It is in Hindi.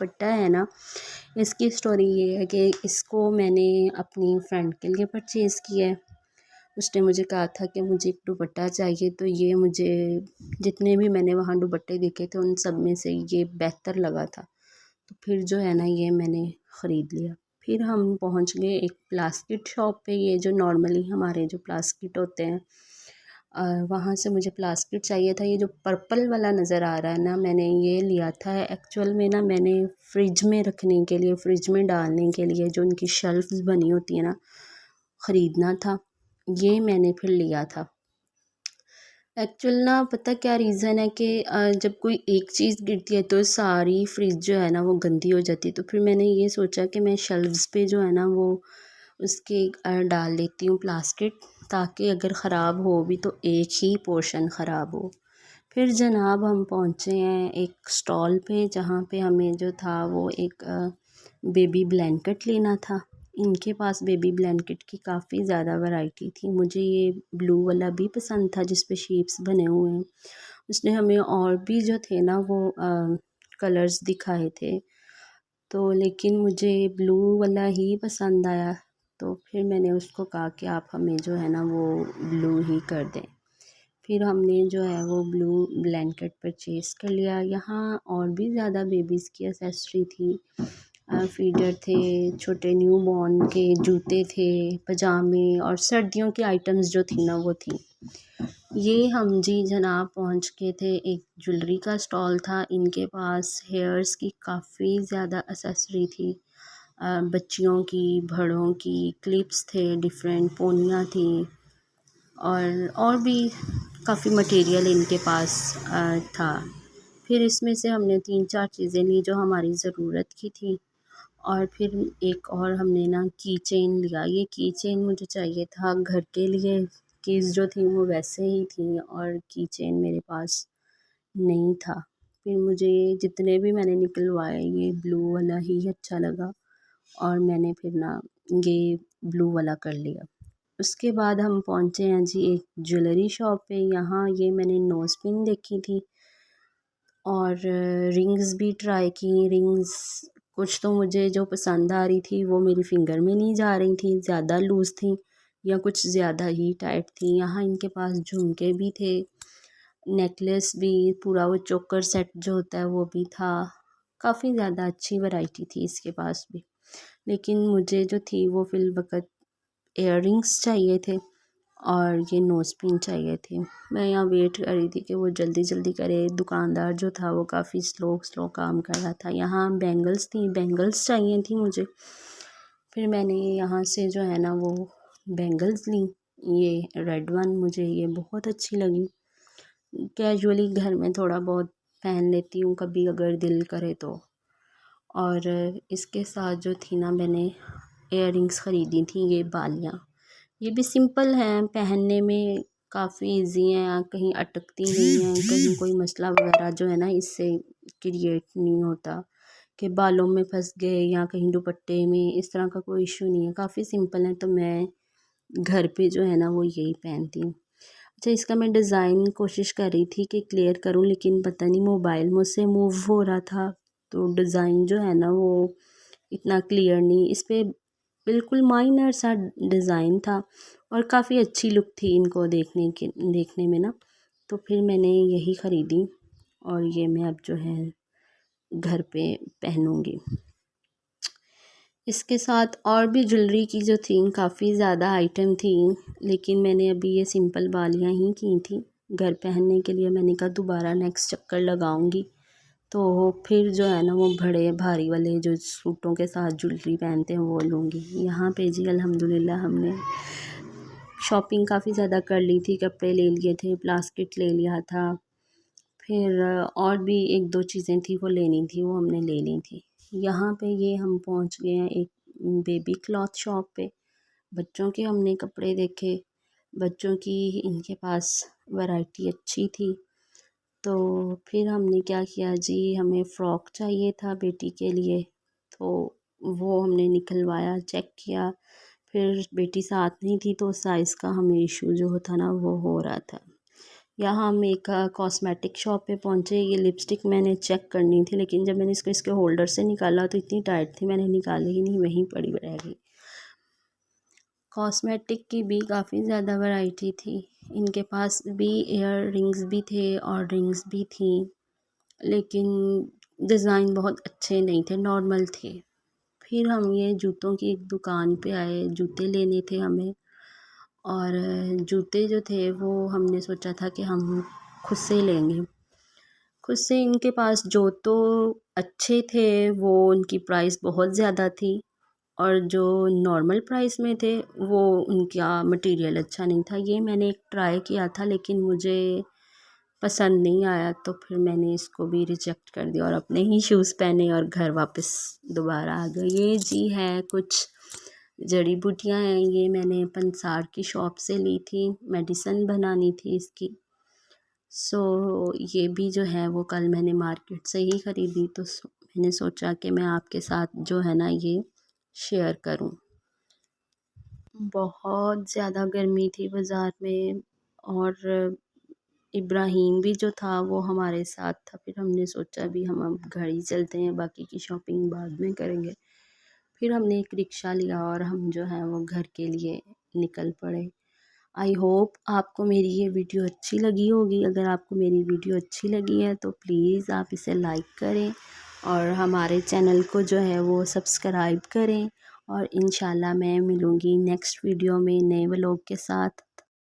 दुपट्टा है ना, इसकी स्टोरी ये है कि इसको मैंने अपनी फ्रेंड के लिए परचेज़ किया है। उसने मुझे कहा था कि मुझे एक दुपट्टा चाहिए, तो ये मुझे जितने भी मैंने वहाँ दुपट्टे देखे थे उन सब में से ये बेहतर लगा था। तो फिर जो है ना ये मैंने ख़रीद लिया। फिर हम पहुँच गए एक प्लास्टिक शॉप पे, ये जो नॉर्मली हमारे जो प्लास्टिक होते हैं, वहाँ से मुझे प्लास्टिक चाहिए था। ये जो पर्पल वाला नज़र आ रहा है ना, मैंने ये लिया था एक्चुअल में ना, मैंने फ्रिज में रखने के लिए, फ्रिज में डालने के लिए जो उनकी शेल्फ्स बनी होती है ना, ख़रीदना था। ये मैंने फिर लिया था। एक्चुअल ना पता क्या रीज़न है कि जब कोई एक चीज़ गिरती है तो सारी फ्रिज जो है ना वो गंदी हो जाती है। तो फिर मैंने ये सोचा कि मैं शेल्व्स पे जो है ना वो उसके डाल लेती हूँ प्लास्टिक, ताकि अगर ख़राब हो भी तो एक ही पोर्शन ख़राब हो। फिर जनाब हम पहुँचे हैं एक स्टॉल पे, जहाँ पे हमें जो था वो एक बेबी ब्लैंकेट लेना था। इनके पास बेबी ब्लैंकेट की काफ़ी ज़्यादा वैरायटी थी। मुझे ये ब्लू वाला भी पसंद था जिस पे शेप्स बने हुए हैं। उसने हमें और भी जो थे ना वो कलर्स दिखाए थे, तो लेकिन मुझे ब्लू वाला ही पसंद आया। तो फिर मैंने उसको कहा कि आप हमें जो है ना वो ब्लू ही कर दें। फिर हमने जो है वो ब्लू ब्लैंकेट परचेज़ कर लिया। यहाँ और भी ज़्यादा बेबीज़ की एक्सेसरी थी, फीडर थे, छोटे न्यू बॉर्न के जूते थे, पजामे और सर्दियों की आइटम्स जो थी ना वो थी। ये हम जी जनाब पहुँच गए थे, एक ज्वेलरी का स्टॉल था। इनके पास हेयर्स की काफ़ी ज़्यादा एक्सेसरी थी, बच्चियों की, बड़ों की, क्लिप्स थे, डिफरेंट पोनियाँ थी और भी काफ़ी मटेरियल इनके पास था। फिर इसमें से हमने 3-4 चीज़ें ली जो हमारी ज़रूरत की थी, और फिर एक और हमने ना की चेन लिया। ये की चेन मुझे चाहिए था घर के लिए, कीज़ जो थी वो वैसे ही थी और की चेन मेरे पास नहीं था। फिर मुझे ये जितने भी मैंने निकलवाए ये ब्लू वाला ही अच्छा लगा, और मैंने फिर ना ये ब्लू वाला कर लिया। उसके बाद हम पहुँचे हैं जी एक ज्वेलरी शॉप पे। यहाँ ये मैंने नोज़ पिन देखी थी और रिंग्स भी ट्राई की। रिंग्स कुछ तो मुझे जो पसंद आ रही थी वो मेरी फिंगर में नहीं जा रही थी, ज़्यादा लूज़ थी या कुछ ज़्यादा ही टाइट थी। यहाँ इनके पास झुमके भी थे, नेकलेस भी, पूरा वो चोकर सेट जो होता है वो भी था। काफ़ी ज़्यादा अच्छी वैरायटी थी इसके पास भी, लेकिन मुझे जो थी वो फ़िलवक़्त इयररिंग्स चाहिए थे और ये नोज़ पिन चाहिए थे। मैं यहाँ वेट कर रही थी कि वो जल्दी जल्दी करे। दुकानदार जो था वो काफ़ी स्लो काम कर रहा था। यहाँ बैंगल्स थी, बैंगल्स चाहिए थी मुझे। फिर मैंने यहाँ से जो है ना वो बैंगल्स ली। ये रेड वन मुझे ये बहुत अच्छी लगी। कैजुअली घर में थोड़ा बहुत पहन लेती हूँ कभी अगर दिल करे तो। और इसके साथ जो थी ना मैंने इयररिंग्स ख़रीदी थी, ये बालियाँ। ये भी सिंपल हैं, पहनने में काफ़ी इजी हैं, कहीं अटकती नहीं हैं, कहीं कोई मसला वगैरह जो है ना इससे क्रिएट नहीं होता कि बालों में फंस गए या कहीं दुपट्टे में, इस तरह का कोई इशू नहीं है। काफ़ी सिंपल है, तो मैं घर पे जो है ना वो यही पहनती हूँ। अच्छा, इसका मैं डिज़ाइन कोशिश कर रही थी कि क्लियर करूँ, लेकिन पता नहीं मोबाइल मुझसे मूव हो रहा था, तो डिज़ाइन जो है ना वो इतना क्लियर नहीं। इस पे बिल्कुल माइनर सा डिज़ाइन था और काफ़ी अच्छी लुक थी इनको देखने में ना। तो फिर मैंने यही ख़रीदी और ये मैं अब जो है घर पे पहनूँगी। इसके साथ और भी ज्वेलरी की जो थी काफ़ी ज़्यादा आइटम थी, लेकिन मैंने अभी ये सिंपल वालियाँ ही की थी घर पहनने के लिए। मैंने कहा दोबारा नेक्स्ट चक्कर लगाऊंगी तो फिर जो है ना वो बड़े भारी वाले जो सूटों के साथ ज्वेलरी पहनते हैं वो लूँगी। यहाँ पे जी अल्हम्दुलिल्लाह हमने शॉपिंग काफ़ी ज़्यादा कर ली थी, कपड़े ले लिए थे, प्लास्टिक ले लिया था, फिर और भी एक दो चीज़ें थी वो लेनी थी, वो हमने ले ली थी। यहाँ पे ये हम पहुँच गए हैं एक बेबी क्लॉथ शॉप पे। बच्चों के हमने कपड़े देखे, बच्चों की इनके पास वैरायटी अच्छी थी। तो फिर हमने क्या किया जी, हमें फ़्रॉक चाहिए था बेटी के लिए, तो वो हमने निकलवाया, चेक किया। फिर बेटी साथ नहीं थी तो साइज़ का हमें इशू जो था ना वो हो रहा था। यहाँ हम एक कॉस्मेटिक शॉप पे पहुँचे। ये लिपस्टिक मैंने चेक करनी थी, लेकिन जब मैंने इसको इसके होल्डर से निकाला तो इतनी टाइट थी, मैंने निकाली ही नहीं, वहीं पड़ी रह गई। कॉस्मेटिक की भी काफ़ी ज़्यादा वैरायटी थी। इनके पास भी ईयर रिंग्स भी थे और रिंग्स भी थी, लेकिन डिज़ाइन बहुत अच्छे नहीं थे, नॉर्मल थे। फिर हम ये जूतों की एक दुकान पे आए, जूते लेने थे हमें। और जूते जो थे वो हमने सोचा था कि हम खुद से लेंगे। खुद से इनके पास जो तो अच्छे थे, वो उनकी प्राइस बहुत ज़्यादा थी, और जो नॉर्मल प्राइस में थे वो उनका मटेरियल अच्छा नहीं था। ये मैंने एक ट्राई किया था, लेकिन मुझे पसंद नहीं आया, तो फिर मैंने इसको भी रिजेक्ट कर दिया और अपने ही शूज़ पहने और घर वापस दोबारा आ गए। ये जी है कुछ जड़ी बूटियाँ हैं, ये मैंने पंसार की शॉप से ली थी, मेडिसिन बनानी थी इसकी। सो ये भी जो है वो कल मैंने मार्केट से ही ख़रीदी, तो मैंने सोचा कि मैं आपके साथ जो है ना ये शेयर करूं। बहुत ज़्यादा गर्मी थी बाज़ार में, और इब्राहिम भी जो था वो हमारे साथ था। फिर हमने सोचा भी हम अब घर ही चलते हैं, बाकी की शॉपिंग बाद में करेंगे। फिर हमने एक रिक्शा लिया और हम जो है वो घर के लिए निकल पड़े। आई होप आपको मेरी ये वीडियो अच्छी लगी होगी। अगर आपको मेरी वीडियो अच्छी लगी है तो प्लीज़ आप इसे लाइक करें और हमारे चैनल को जो है वो सब्सक्राइब करें। और इंशाल्लाह मैं मिलूँगी नेक्स्ट वीडियो में नए व्लॉग के साथ।